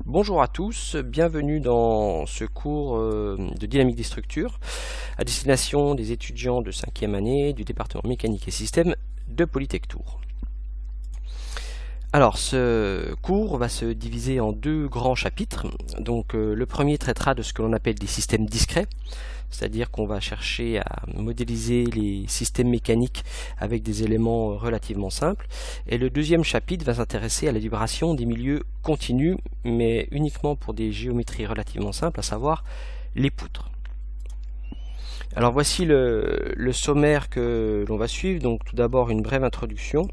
Bonjour à tous, bienvenue dans ce cours de dynamique des structures à destination des étudiants de 5e année du département mécanique et système de Polytech Tours. Alors ce cours va se diviser en deux grands chapitres. Donc le premier traitera de ce que l'on appelle des systèmes discrets, c'est-à-dire qu'on va chercher à modéliser les systèmes mécaniques avec des éléments relativement simples. Et le deuxième chapitre va s'intéresser à la vibration des milieux continus, mais uniquement pour des géométries relativement simples, à savoir les poutres. Alors voici le sommaire que l'on va suivre. Donc tout d'abord une brève introduction.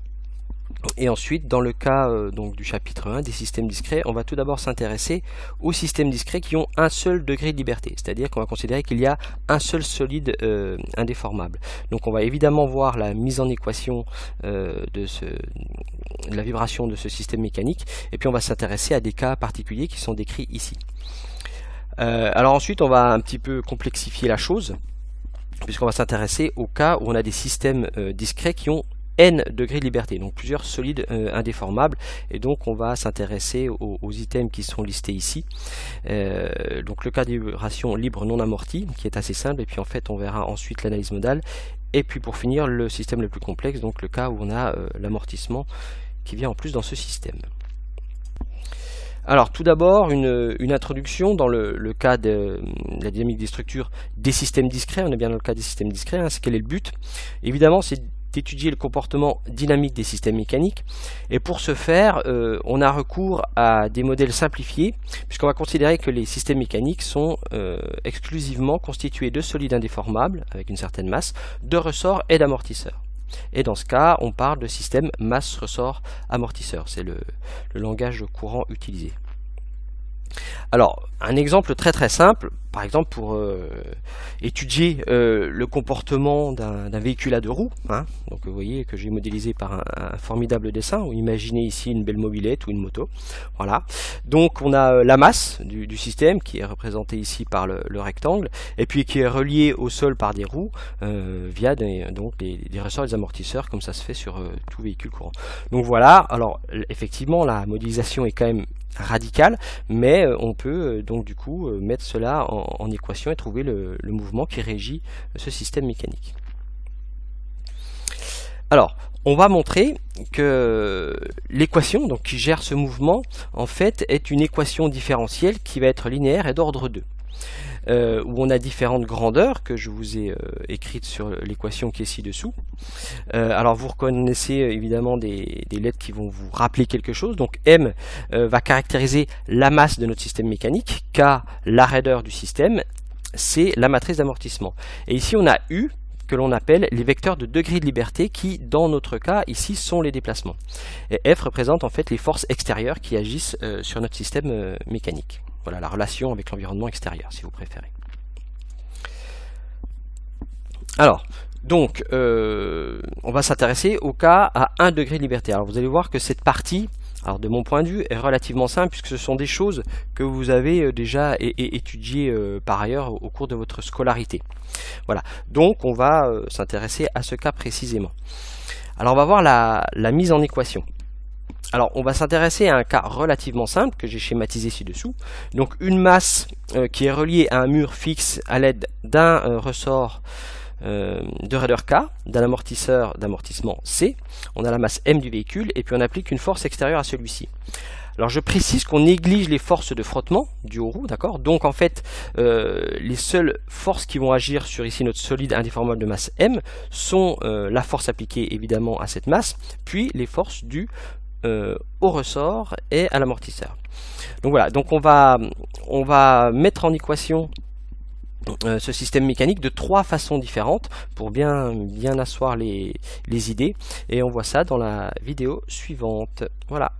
Et ensuite, dans le cas donc du chapitre 1 des systèmes discrets, on va tout d'abord s'intéresser aux systèmes discrets qui ont un seul degré de liberté, c'est-à-dire qu'on va considérer qu'il y a un seul solide indéformable. Donc on va évidemment voir la mise en équation de la vibration de ce système mécanique, et puis on va s'intéresser à des cas particuliers qui sont décrits ici. Alors ensuite, on va un petit peu complexifier la chose, puisqu'on va s'intéresser au cas où on a des systèmes discrets qui ont n degrés de liberté, donc plusieurs solides indéformables, et donc on va s'intéresser aux items qui sont listés ici. Donc le cas de vibration libre non amortie, qui est assez simple, et puis en fait on verra ensuite l'analyse modale, et puis pour finir le système le plus complexe, donc le cas où on a l'amortissement qui vient en plus dans ce système. Alors tout d'abord une introduction dans le cas de la dynamique des structures des systèmes discrets. On est bien dans le cas des systèmes discrets, hein. Quel est le but? Évidemment c'est d'étudier le comportement dynamique des systèmes mécaniques, et pour ce faire on a recours à des modèles simplifiés, puisqu'on va considérer que les systèmes mécaniques sont exclusivement constitués de solides indéformables avec une certaine masse, de ressorts et d'amortisseurs. Et dans ce cas on parle de système masse ressort amortisseur, c'est le langage courant utilisé. Alors, un exemple très simple, par exemple pour étudier le comportement d'un véhicule à deux roues, hein. Donc vous voyez que j'ai modélisé par un formidable dessin, ou imaginez ici une belle mobilette ou une moto. Voilà. Donc on a la masse du système qui est représentée ici par le rectangle, et puis qui est reliée au sol par des roues via des ressorts et des amortisseurs, comme ça se fait sur tout véhicule courant. Donc voilà, alors effectivement la modélisation est quand même radicale, mais on peut donc du coup mettre cela en équation et trouver le mouvement qui régit ce système mécanique. Alors, on va montrer que l'équation donc qui gère ce mouvement en fait est une équation différentielle qui va être linéaire et d'ordre 2. Où on a différentes grandeurs que je vous ai écrites sur l'équation qui est ci-dessous. Alors vous reconnaissez évidemment des lettres qui vont vous rappeler quelque chose. Donc M va caractériser la masse de notre système mécanique, K la raideur du système, C la matrice d'amortissement. Et ici on a U que l'on appelle les vecteurs de degré de liberté qui, dans notre cas, ici, sont les déplacements. Et F représente en fait les forces extérieures qui agissent sur notre système mécanique. Voilà la relation avec l'environnement extérieur, si vous préférez. Alors, donc, on va s'intéresser au cas à 1 degré de liberté. Alors, vous allez voir que cette partie, alors de mon point de vue, est relativement simple, puisque ce sont des choses que vous avez déjà étudiées par ailleurs au cours de votre scolarité. Voilà, donc on va s'intéresser à ce cas précisément. Alors, on va voir la mise en équation. Alors, on va s'intéresser à un cas relativement simple que j'ai schématisé ci-dessous. Donc, une masse qui est reliée à un mur fixe à l'aide d'un ressort de raideur K, d'un amortisseur d'amortissement C. On a la masse M du véhicule et puis on applique une force extérieure à celui-ci. Alors, je précise qu'on néglige les forces de frottement dues aux roues, d'accord? Donc, en fait, les seules forces qui vont agir sur ici notre solide indéformable de masse M sont la force appliquée évidemment à cette masse, puis les forces dues au ressort et à l'amortisseur. Donc voilà, donc on va mettre en équation ce système mécanique de 3 façons différentes pour bien asseoir les idées, et on voit ça dans la vidéo suivante. Voilà.